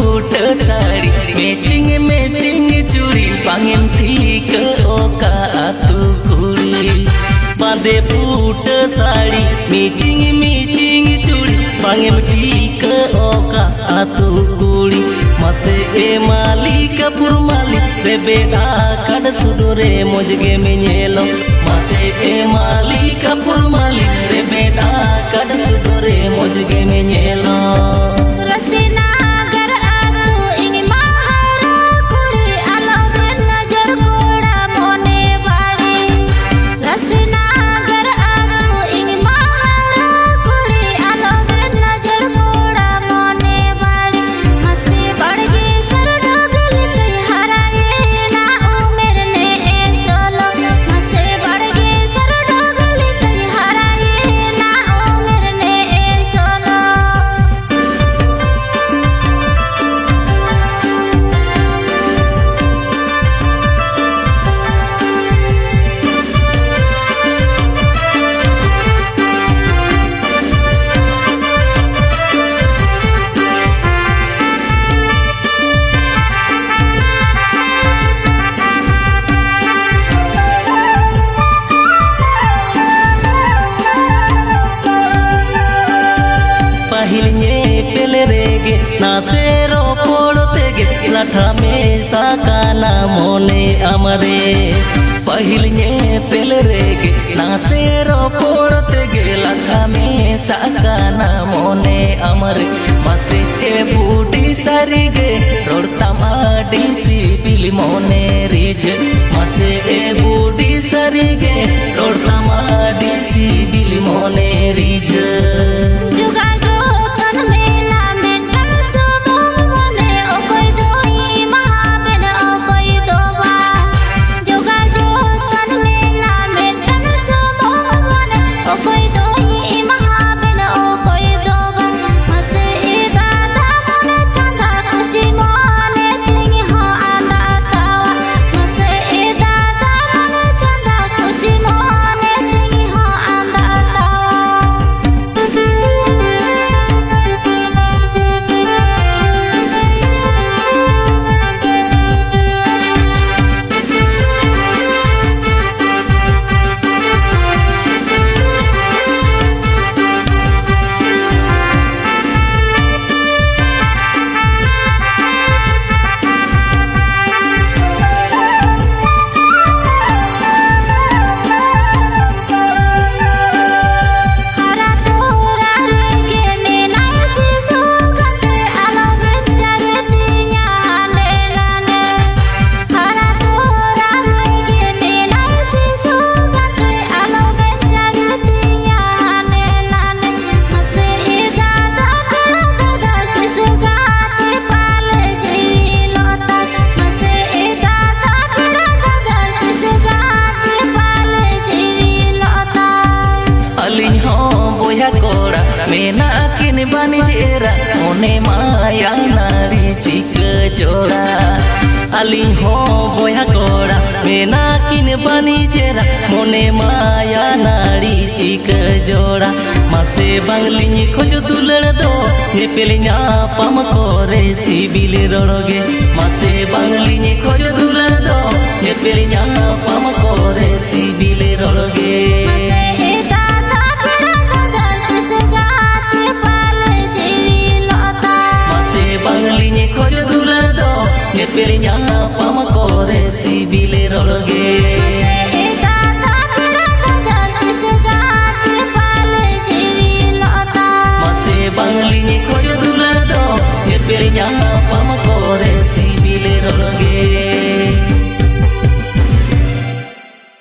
फूट sari matching matching चूड़ी बांगेम ठीक ओका आतु कुड़ी बांधे फूट साड़ी मैचिंग मैचिंग चूड़ी बांगेम ठीक ओका आतु कुड़ी मासे ए मालिक पुर मालिक बेबेदा कड सुदुरे मोजगे मेnyelo मासे ए मालिक पुर मालिक बेबेदा कड सुदुरे मोजगे मेnyelo नासेरो पोड़तेगे लाठा में साकाना मोने अमरे पहिलने पेलरेगे नासेरो पोड़तेगे लाठा में साकाना मोने अमरे मासे ए बूढ़ी सारीगे रोड़ता माडी सिबिल मोने रिज मासे ए बूढ़ी सारीगे रोड़ता माडी सिबिल मोने रिज मेना किन बानी जेरा मोने माया नारी चिक जोड़ा अली हो बोया कोड़ा मेना किन बानी जेरा मोने माया नारी चिक जोड़ा मासे बांगली खोज दुलड़ दो ये पेलिया पम कोरे सिबिल रोड़ोगे मासे बांगली खोज दुलड़ दो ये पेलिया पम कोरे सिबिल रोड़ोगे